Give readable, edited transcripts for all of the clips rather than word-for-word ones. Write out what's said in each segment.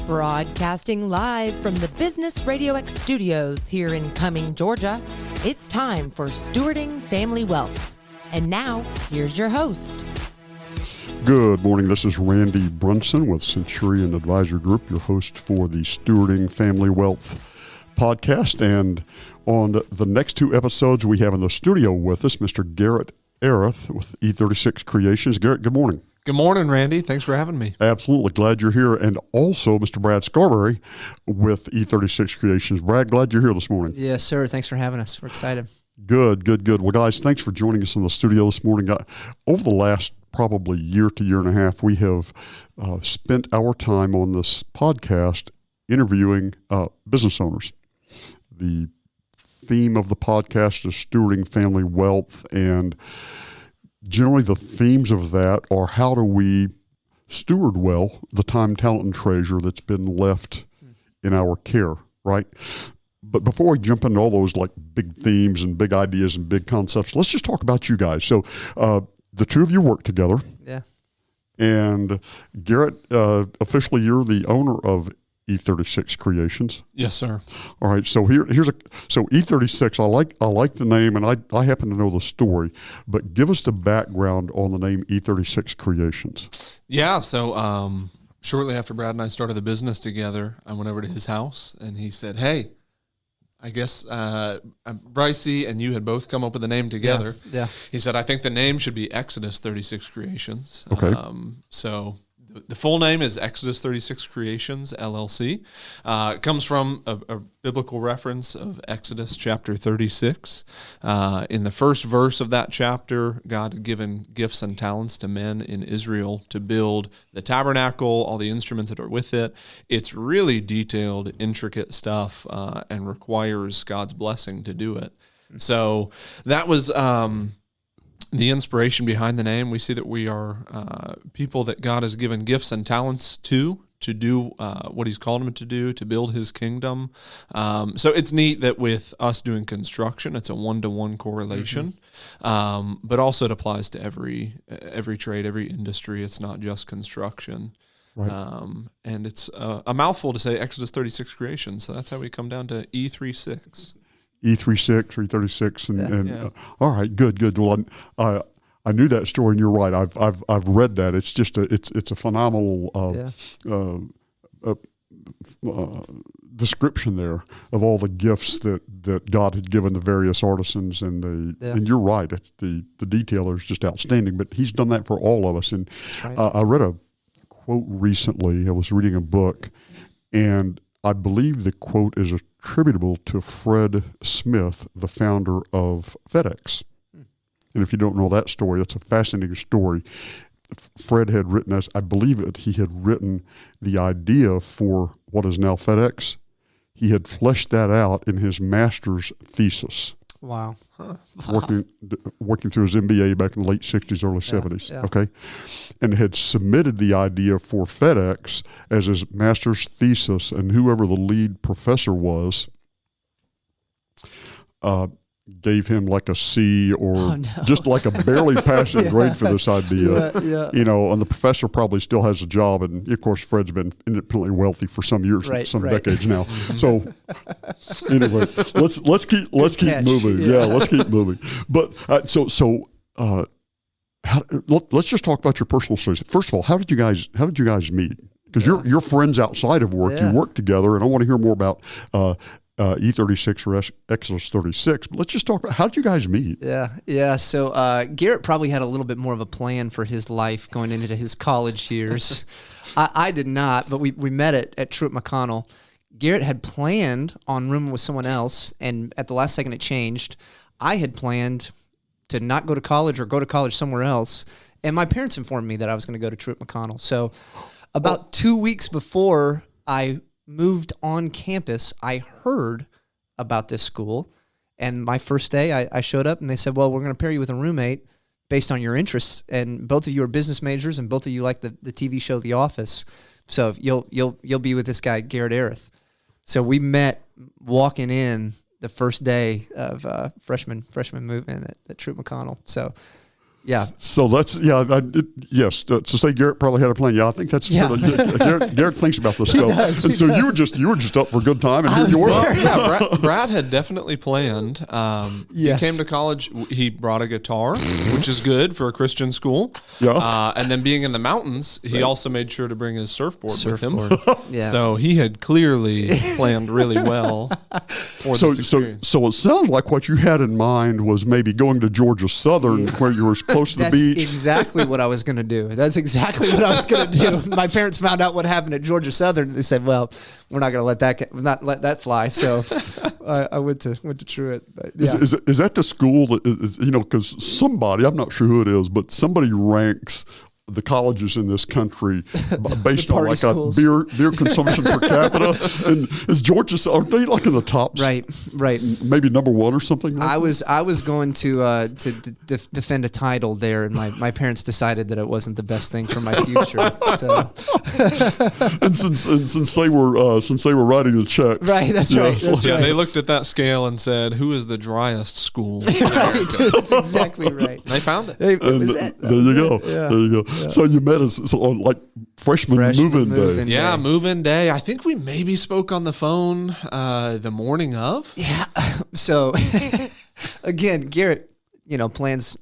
Broadcasting live from the Business RadioX studios here in Cumming, Georgia, it's time for Stewarding Family Wealth. And now, here's your host. Good morning. This is Randy Brunson with Centurion Advisor Group, your host for the Stewarding Family Wealth podcast. And on the next two episodes, we have in the studio with us Mr. Garrett Erath with E36 Creations. Garrett, good morning. Good morning, Randy. Thanks for having me. Absolutely. Glad you're here. And also Mr. Brad Scarberry with E36 Creations. Brad, glad you're here this morning. Yes, sir. Thanks for having us. We're excited. Good. Well, guys, thanks for joining us in the studio this morning. Over the last probably year to year and a half, we have spent our time on this podcast interviewing business owners. The theme of the podcast is Stewarding Family Wealth, and generally the themes of that are how do we steward well the time, talent, and treasure that's been left in our care, right? But before we jump into all those like big themes and big ideas and big concepts, let's just talk about you guys. So the two of you work together. Yeah. And Garrett, officially you're the owner of E36 Creations. Yes, sir. All right. So so E36. I like the name, and I happen to know the story. But give us the background on the name E36 Creations. Yeah. So shortly after Brad and I started the business together, I went over to his house, and he said, "Hey, I guess Brycey and you had both come up with the name together." Yeah. He said, "I think the name should be Exodus 36 Creations." Okay. So the full name is Exodus 36 Creations, LLC. It comes from a biblical reference of Exodus chapter 36. In the first verse of that chapter, God had given gifts and talents to men in Israel to build the tabernacle, all the instruments that are with it. It's really detailed, intricate stuff, and requires God's blessing to do it. So that was the inspiration behind the name. We see that we are people that God has given gifts and talents to do what he's called them to do, to build his kingdom. So it's neat that with us doing construction, it's a one-to-one correlation, but also it applies to every trade, every industry. It's not just construction. Right. And it's a mouthful to say Exodus 36 Creations. So that's how we come down to E36. E36 or E36, and all right, good. Well, I knew that story, and you're right. I've read that. It's just it's a phenomenal description there of all the gifts that God had given the various artisans, and you're right. It's the detailer is just outstanding. But He's done that for all of us. And right. I read a quote recently. I was reading a book, and I believe the quote is attributable to Fred Smith, the founder of FedEx. And if you don't know that story, it's a fascinating story. Fred had written, I believe he had written the idea for what is now FedEx. He had fleshed that out in his master's thesis. Wow. Working through his MBA back in the late 60s, early 70s, okay? And had submitted the idea for FedEx as his master's thesis, and whoever the lead professor was gave him like a C or just like a barely passing grade for this idea. You know, and the professor probably still has a job, and of course Fred's been independently wealthy for some years, decades now. So anyway, let's keep moving. Let's keep moving. But let's just talk about your personal stories. First of all, how did you guys meet? Because you're friends outside of work. You work together, and I want to hear more about E36 or Exodus 36. But let's just talk about, how did you guys meet? Yeah. So Garrett probably had a little bit more of a plan for his life going into his college years. I did not, but we met at Truett McConnell. Garrett had planned on rooming with someone else, and at the last second it changed. I had planned to not go to college or go to college somewhere else, and my parents informed me that I was going to go to Truett McConnell. So about 2 weeks before I moved on campus, I heard about this school, and my first day I showed up and they said, well, we're going to pair you with a roommate based on your interests, and both of you are business majors and both of you like the TV show The Office, so you'll be with this guy Garrett Erath. So we met walking in the first day of freshman movement at Truett McConnell. So Yeah. So that's yes. To say Garrett probably had a plan. Yeah, I think that's Garrett thinks about this stuff. does, and so does. you were just up for a good time, and here you were. Yeah, Brad had definitely planned. Yes. He came to college. He brought a guitar, which is good for a Christian school. Yeah. And then being in the mountains, he also made sure to bring his surfboard with him. Yeah. So he had clearly planned really well for this experience. So it sounds like what you had in mind was maybe going to Georgia Southern, where you were close to the beach. That's exactly what I was going to do. That's exactly what I was going to do. My parents found out what happened at Georgia Southern. They said, "Well, we're not going to let that fly." So I went to Truett. But yeah. Is that the school that is, because somebody, I'm not sure who it is, but somebody ranks the colleges in this country based on like schools. a beer consumption per capita, and is Georgia, aren't they like in the top? Right. Maybe number one or something. Like I was going to defend a title there, and my parents decided that it wasn't the best thing for my future. So, and since they were writing the checks, right? That's right. That's right. They looked at that scale and said, "Who is the driest school?" Right, that's exactly right. They found it. There you go. Yeah. There you go. Yeah. So you met us on like freshman move-in day. Yeah, move-in day. I think we maybe spoke on the phone the morning of. Yeah. So again, Garrett, plans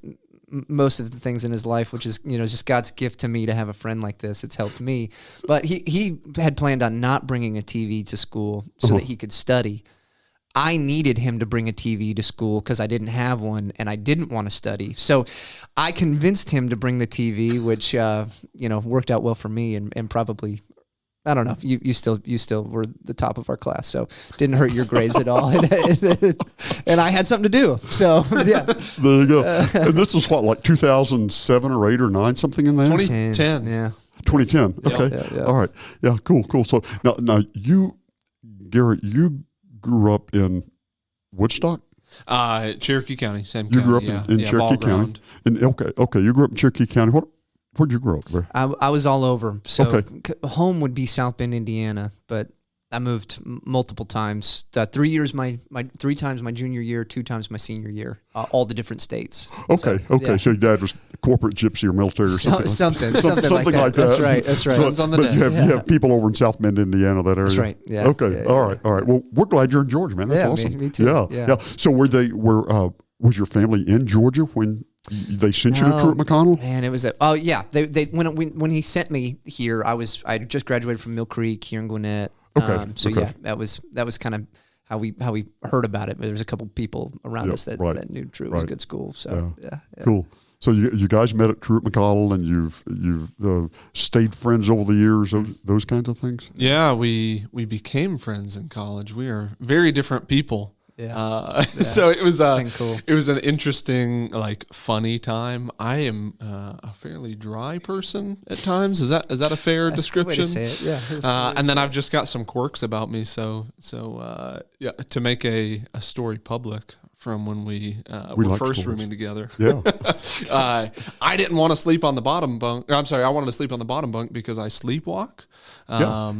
most of the things in his life, which is, just God's gift to me to have a friend like this. It's helped me. But he had planned on not bringing a TV to school so that he could study. I needed him to bring a TV to school because I didn't have one and I didn't want to study. So I convinced him to bring the TV, which, worked out well for me and probably, I don't know, you still were the top of our class. So didn't hurt your grades at all. And I had something to do. So, yeah. There you go. And this was what, like 2007 or 8 or 9, something in there? 2010. Yeah. 2010. Okay. Yeah. All right. Yeah, cool. So now Garrett, you grew up in Woodstock? Cherokee County, same you county. grew up in Cherokee County. And okay, you grew up in Cherokee County. Where'd you grow up there? I was all over. So home would be South Bend, Indiana, but I moved multiple times. 3 times my junior year, 2 times my senior year, all the different states. Okay. Yeah. So your dad was corporate gypsy or military or something. Something like that. That's right. So, but you have people over in South Bend, Indiana, that area. That's right. Yeah. Okay. Yeah, All right. Well, we're glad you're in Georgia, man. That's awesome. Me too. Yeah. So was your family in Georgia when they sent you to Truett McConnell? Man, it was They when he sent me here, I just graduated from Mill Creek here in Gwinnett. Okay. That was kind of how we heard about it. But there was a couple people around us that knew Truett was a good school. So yeah. Cool. So you guys met at Truett McConnell, and you've stayed friends over the years. Those kinds of things. Yeah, we became friends in college. We are very different people. Yeah. So it was cool. It was an interesting, funny time. I am a fairly dry person at times. Is that a fair description? That's a good way to say it. Yeah. And then I've just got some quirks about me. So to make a story public from when we were first rooming together. Yeah. I didn't want to sleep on the bottom bunk. I'm sorry, I wanted to sleep on the bottom bunk because I sleepwalk.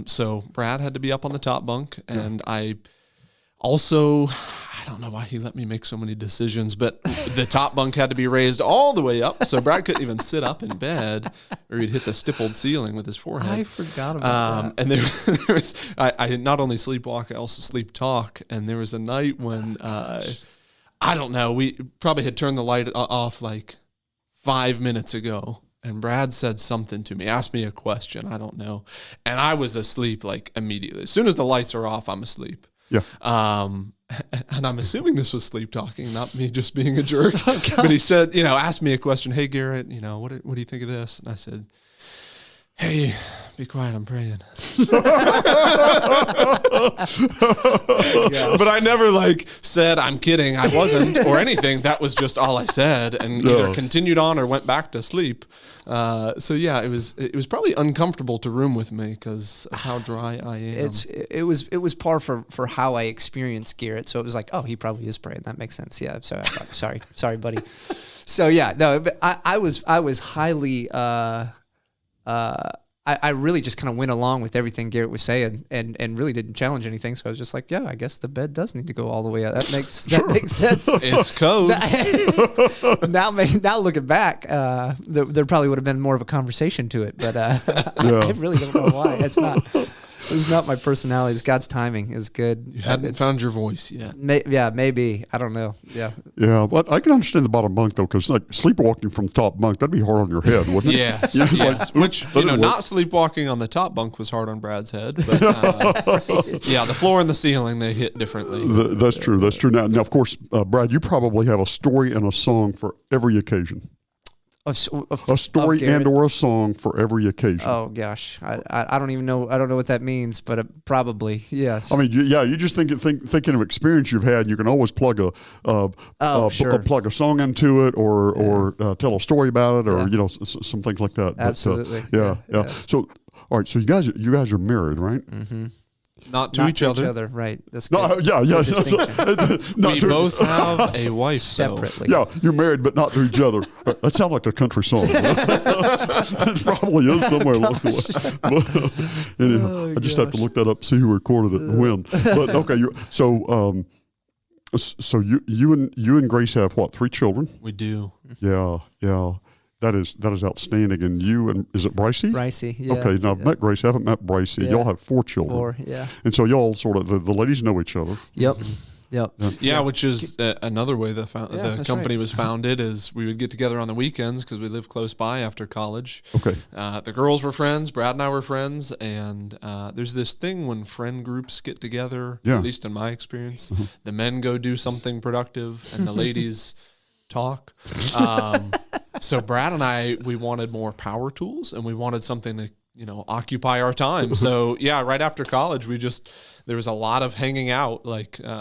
So Brad had to be up on the top bunk, and I also, I don't know why he let me make so many decisions, but the top bunk had to be raised all the way up, so Brad couldn't even sit up in bed, or he'd hit the stippled ceiling with his forehead. I forgot about that. And there was I not only sleepwalk, I also sleep talk. And there was a night when I don't know, we probably had turned the light off 5 minutes ago, and Brad said something to me, asked me a question, I don't know, and I was asleep immediately. As soon as the lights are off, I'm asleep. Yeah. And I'm assuming this was sleep talking, not me just being a jerk. But he said, asked me a question. Hey, Garrett, what do you think of this? And I said, hey, be quiet, I'm praying. But I never said I'm kidding. I wasn't or anything. That was just all I said, and either continued on or went back to sleep. It was probably uncomfortable to room with me because of how dry I am. It was par for how I experienced Garrett. So it was he probably is praying. That makes sense. Yeah. Sorry, buddy. So yeah, no, but I was highly I really just kind of went along with everything Garrett was saying and really didn't challenge anything. So I was just like, yeah, I guess the bed does need to go all the way out. That makes sense. It's code. Now looking back, there probably would have been more of a conversation to it, but I really don't know why. It's not my personality. It's God's timing is good. You hadn't found your voice yet. Maybe. I don't know. Yeah. Yeah, but I can understand the bottom bunk, though, because like sleepwalking from the top bunk, that'd be hard on your head, wouldn't it? Yes. Yeah, yes. Which, not sleepwalking on the top bunk was hard on Brad's head. But, yeah, the floor and the ceiling, they hit differently. That's true. That's true. Now, of course, Brad, you probably have a story and a song for every occasion. A story and or a song for every occasion. Oh gosh, I don't even know. I don't know what that means, but probably yes. I mean, you just thinking of experience you've had. You can always plug plug a song into it, or tell a story about it, or some things like that. Absolutely. But, yeah. So, all right. So you guys are married, right? Mm-hmm. Not to each other. Right. That's good. Yeah. We both have a wife separately. Yeah, you're married, but not to each other. That sounds like a country song. It probably is somewhere locally. Anyhow, I just have to look that up, see who recorded it and when. But okay, so you and Grace have what? 3 children? We do. Yeah. That is outstanding. And you and is it Brycey? Brycey, yeah. Okay, now I've met Grace. I haven't met Brycey. Yeah. Y'all have 4 children. 4, yeah. And so y'all sort of the ladies know each other. Yep. Yep. Yeah, which is another way the company right. was founded is we would get together on the weekends because we lived close by after college. Okay. The girls were friends. Brad and I were friends. And there's this thing when friend groups get together, at least in my experience, the men go do something productive and the ladies talk. So Brad and I, we wanted more power tools and we wanted something to, occupy our time. So right after college, there was a lot of hanging out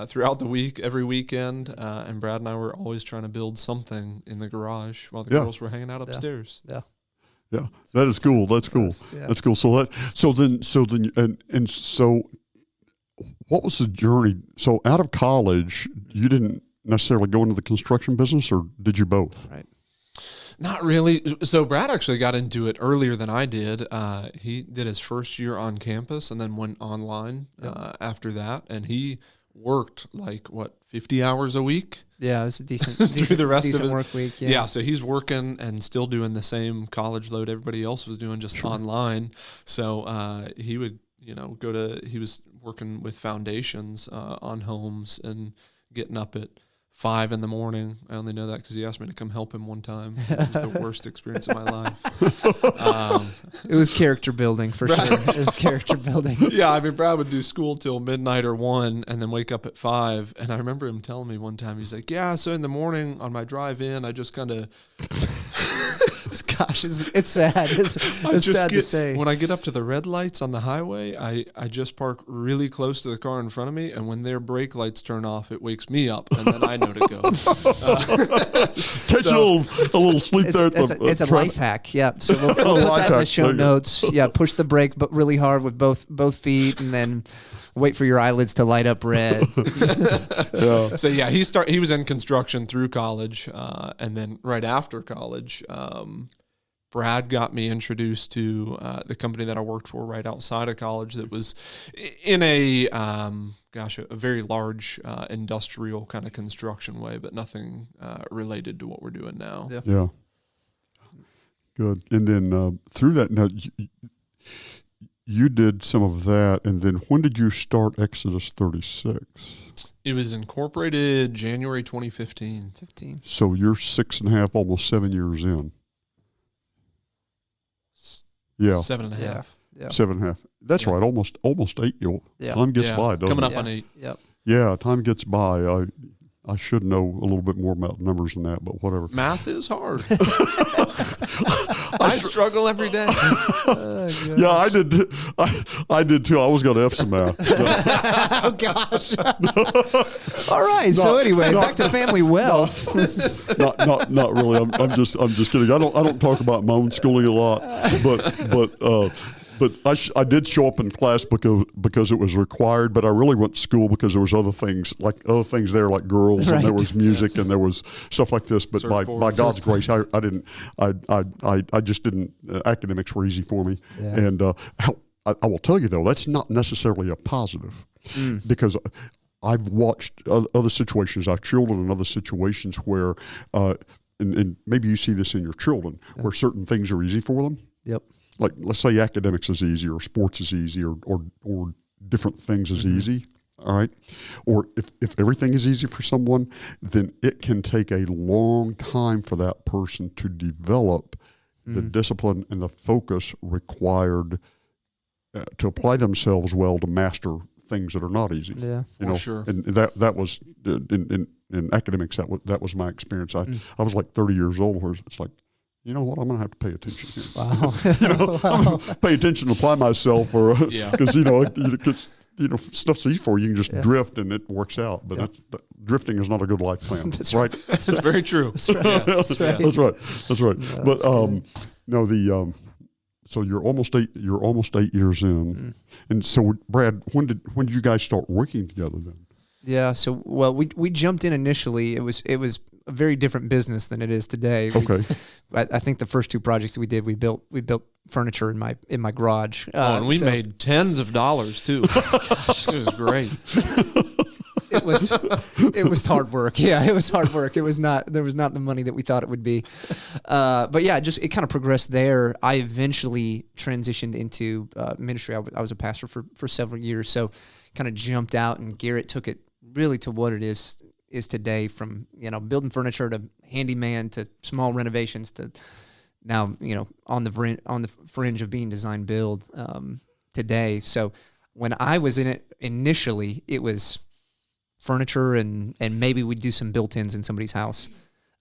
throughout the week, every weekend. And Brad and I were always trying to build something in the garage while the girls were hanging out upstairs. Yeah. Yeah. That is cool. That's cool. Yeah. That's cool. So what was the journey? So out of college, you didn't necessarily go into the construction business, or did you both? Right. Not really. So Brad actually got into it earlier than I did. He did his first year on campus and then went online after that. And he worked 50 hours a week? Yeah, it was a decent through the rest of work week. Yeah, so he's working and still doing the same college load everybody else was doing, just online. So he would, he was working with foundations on homes and getting up at 5 in the morning. I only know that because he asked me to come help him one time. It was the worst experience of my life. It was character building for sure. It was character building. Yeah, I mean, Brad would do school till midnight or 1 and then wake up at 5. And I remember him telling me one time, he's like, so in the morning on my drive in, I just kind of... Gosh, it's sad. It's sad to say. When I get up to the red lights on the highway, I just park really close to the car in front of me, and when their brake lights turn off, it wakes me up, and then I know to go. Catch a little sleep there. It's a life hack. Yeah, so we'll put that in the show notes. Yeah, push the brake, but really hard with both feet, and then wait for your eyelids to light up red. Yeah. So he was in construction through college, and then right after college, Brad got me introduced to the company that I worked for right outside of college that was in a very large industrial kind of construction way, but nothing related to what we're doing now. Yeah. Good. And then through that, now you did some of that, and then when did you start Exodus 36? It was incorporated January 2015. So you're 6.5, almost 7 years in. Yeah. 7.5. Yeah. 7.5. That's right. Almost 8. Time gets by, doesn't coming it? up on 8. Yep. Yeah, time gets by. I should know a little bit more about numbers than that, but whatever. Math is hard. I struggle every day. Yeah, I did. I did too. I was going to F some math. Oh gosh! All right. So anyway, back to family wealth. Not really. I'm just kidding. I don't talk about my own schooling a lot, but But I did show up in class because it was required, but I really went to school because there was other things there, like girls, Right. and there was music, and there was stuff like this. But by God's grace, I just didn't. Academics were easy for me, and I will tell you though, that's not necessarily a positive, because I've watched other situations, I've children in other situations where, and maybe you see this in your children, where certain things are easy for them. Yep. Like, let's say academics is easy, or sports is easy, or different things is easy. All right. Or if everything is easy for someone, then it can take a long time for that person to develop the discipline and the focus required to apply themselves well to master things that are not easy. Yeah. Sure. And that was in academics. That was my experience. I was like 30 years old, where it's like, you know what, I'm going to have to pay attention here. Wow. I'm going to pay attention and apply myself, because stuff's easy for you. You can just drift and it works out. But drifting is not a good life plan. That's right. That's very true. That's right. Yes. That's right. That's right. No, so you're almost 8 years in, and so Brad, when did you guys start working together then? Yeah. So, well, we jumped in initially. It was a very different business than it is today. Okay. I think the first two projects that we did, we built furniture in my garage. And we made tens of dollars too. Gosh, it was great. It was hard work. Yeah, it was hard work. There was not the money that we thought it would be. But yeah, it kind of progressed there. I eventually transitioned into ministry. I was a pastor for several years, so kind of jumped out, and Garrett took it really to what it is today, from building furniture to handyman to small renovations to now on the fringe of being design build today. So when I was in it initially, it was furniture and maybe we'd do some built-ins in somebody's house,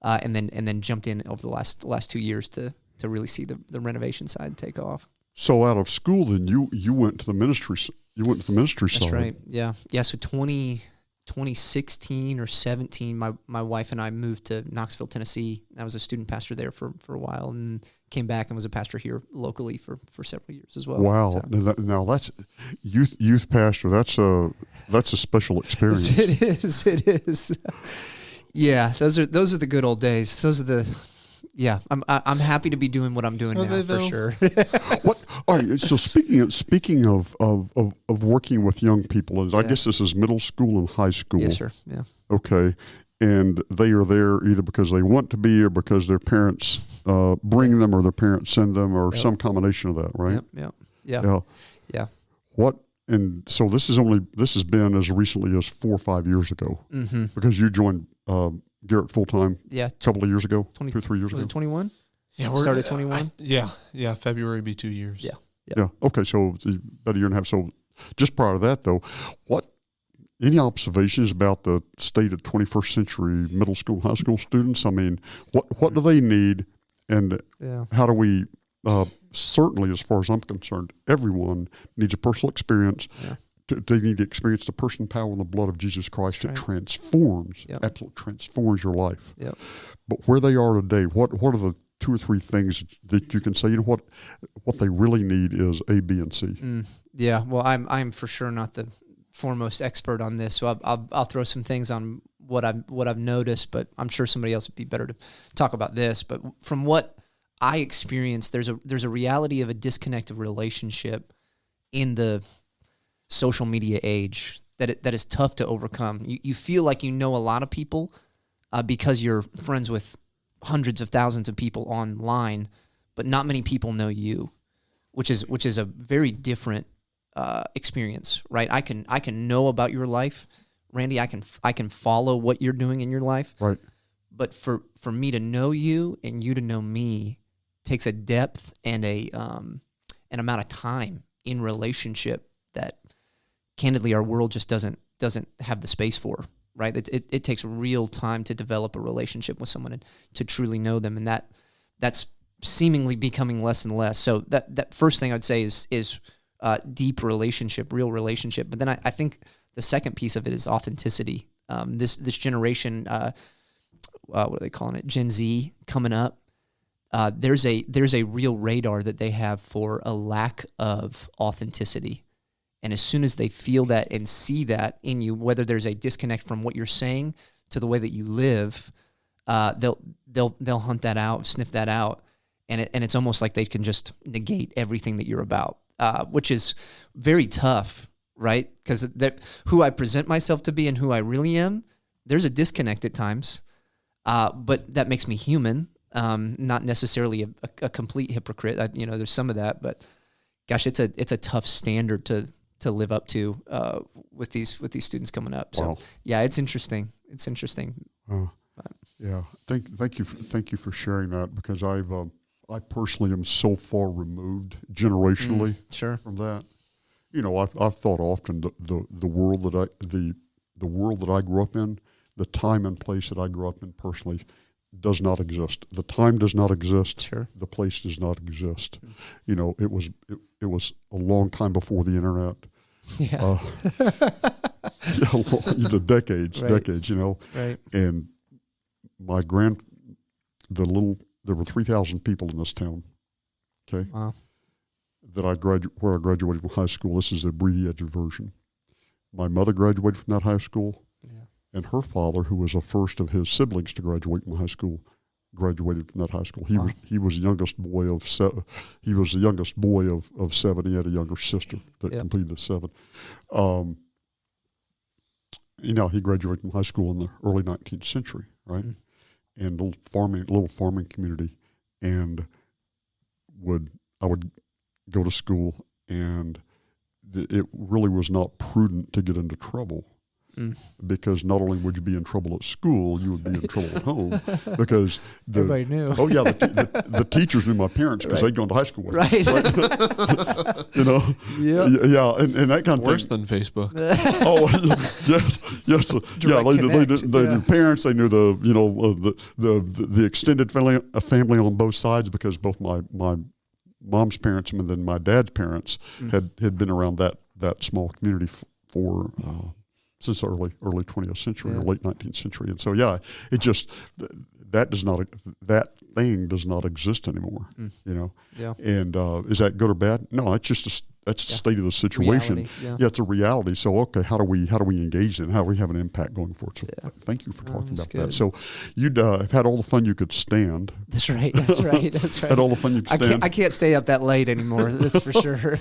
and then jumped in over the last 2 years to really see the renovation side take off. So out of school, then you went to the ministry. You went to the ministry side. That's right. Yeah. So 2016 or 17, my wife and I moved to Knoxville, Tennessee. I was a student pastor there for a while, and came back and was a pastor here locally for several years as well. Wow! So. Now that's youth pastor. That's a special experience. It is. Yeah, those are the good old days. Those are the. Yeah, I'm happy to be doing what I'm doing now for sure. What? All right. So speaking of working with young people, I guess this is middle school and high school. Yes, sir. Yeah. Okay, and they are there either because they want to be, or because their parents bring them, or their parents send them, or some combination of that. Right. Yep. Yeah. What? And so this has been as recently as 4 or 5 years ago, because you joined Garrett full time. Yeah, a couple of years ago, 2 or 3 years ago. Was it 21? Yeah, we started 21. Yeah. February would be 2 years. Yeah. Okay, so it's about a year and a half. So just prior to that, though, any observations about the state of 21st century middle school, high school students? I mean, what do they need, and how do we? Certainly, as far as I'm concerned, everyone needs a personal experience. Yeah. They need to experience the person, power, and the blood of Jesus Christ. It transforms, absolutely transforms your life. Yep. But where they are today, what are the 2 or 3 things that you can say? What they really need is A, B, and C. Yeah. Well, I'm for sure not the foremost expert on this, so I'll throw some things on what I've noticed, but I'm sure somebody else would be better to talk about this. But from what I experienced, there's a reality of a disconnect of relationship in the social media age that is tough to overcome. You feel like you know a lot of people because you're friends with hundreds of thousands of people online, but not many people know you, which is a very different experience, right? I can know about your life, Randy. I can follow what you're doing in your life, right? But for me to know you and you to know me takes a depth and an amount of time in relationship that, candidly, our world just doesn't have the space for, right? It takes real time to develop a relationship with someone and to truly know them, and that's seemingly becoming less and less. So that first thing I'd say is deep relationship, real relationship. But then I think the second piece of it is authenticity. This generation, what are they calling it? Gen Z coming up. there's a real radar that they have for a lack of authenticity. And as soon as they feel that and see that in you, whether there's a disconnect from what you're saying to the way that you live, they'll hunt that out, sniff that out, and it's almost like they can just negate everything that you're about, which is very tough, right? Because who I present myself to be and who I really am, there's a disconnect at times, but that makes me human, not necessarily a complete hypocrite. There's some of that, but gosh, it's a tough standard to live up to with these students coming up. So yeah, it's interesting. It's interesting. Yeah, thank you for sharing that, because I personally am so far removed generationally from that. I've thought often the world that I grew up in, the time and place that I grew up in personally does not exist. The time does not exist. Sure. The place does not exist. It was a long time before the internet. Yeah. Decades. Right. And there were 3,000 people in this town. Okay. Wow. Where I graduated from high school. This is the abbreviated version. My mother graduated from that high school. Yeah. And her father, who was the first of his siblings to graduate from high school, graduated from that high school. He was the youngest boy of seven. He was the youngest boy of seven. He had a younger sister that completed the seven. He graduated from high school in the early 19th century, right? Mm-hmm. And little farming community, and I would go to school, and it really was not prudent to get into trouble. Because not only would you be in trouble at school, you would be in trouble at home, because everybody knew. Oh yeah, the teachers knew my parents because they'd gone to high school with me. Yeah, and that kind of worse thing. Than Facebook. Oh yes, yeah. They knew parents. They knew the extended family on both sides, because both my mom's parents and then my dad's parents had been around that small community for. Since the early 20th century or late 19th century. And so, it just, that thing does not exist anymore, Yeah. And is that good or bad? No, it's just that's the state of the situation. Reality, it's a reality. So, okay, how do we engage in it? How do we have an impact going forward? So thank you for talking about that. So you'd have had all the fun you could stand. That's right. Had all the fun you could stand. I can't stay up that late anymore. That's for sure.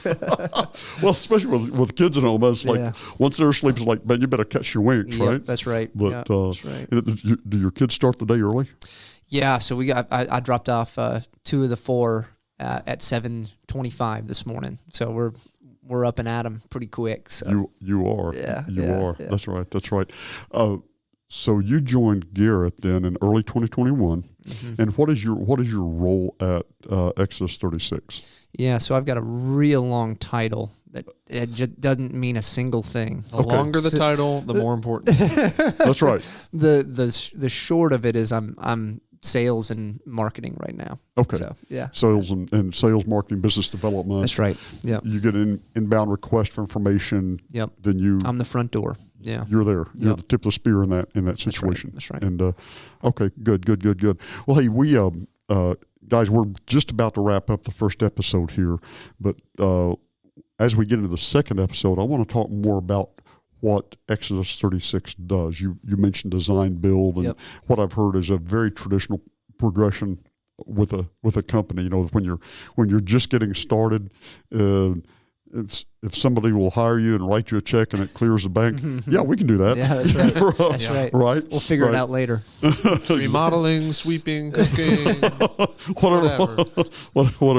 Well, especially with kids at home, it's like once they're asleep, it's like, man, you better catch your winks, right? That's right. But that's right. Do your kids start the day early? Yeah. So I dropped off 2 of the 4 at 7:25 this morning. So we're up and at 'em pretty quick. So you are. Yeah. You are. Yeah. That's right. So you joined Garrett then in early 2021, and what is your role at Exodus 36? Yeah, so I've got a real long title that it just doesn't mean a single thing. The longer the title, the more important. That's right. The short of it is I'm sales and marketing right now. Okay. So, yeah. Sales and sales, marketing, business development. That's right. Yeah. You get an inbound request for information. Yep. Then I'm the front door. Yeah. You're there. You're the tip of the spear in that situation. That's right. And okay, good. Well, hey, we guys, we're just about to wrap up the first episode here, but as we get into the second episode, I want to talk more about what Exodus 36 does. You mentioned design, build, and what I've heard is a very traditional progression with a company. When you're just getting started, if somebody will hire you and write you a check and it clears the bank, we can do that. Yeah, that's right. That's right. Right. We'll figure it out later. Remodeling, sweeping, cooking, whatever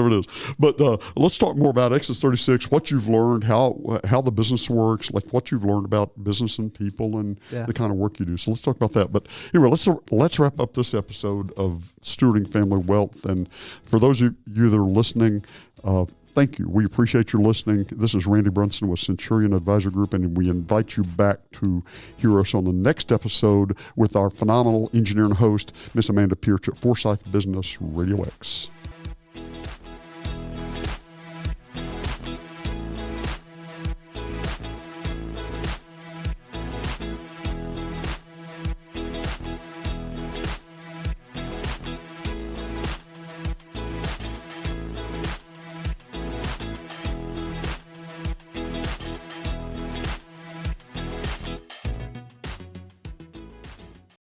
it is. But let's talk more about Exodus 36. What you've learned, how the business works, like what you've learned about business and people, and the kind of work you do. So let's talk about that. But anyway, let's wrap up this episode of Stewarding Family Wealth. And for those of you that are listening, thank you. We appreciate your listening. This is Randy Brunson with Centurion Advisor Group, and we invite you back to hear us on the next episode with our phenomenal engineer and host, Miss Amanda Pierce at Forsyth Business RadioX.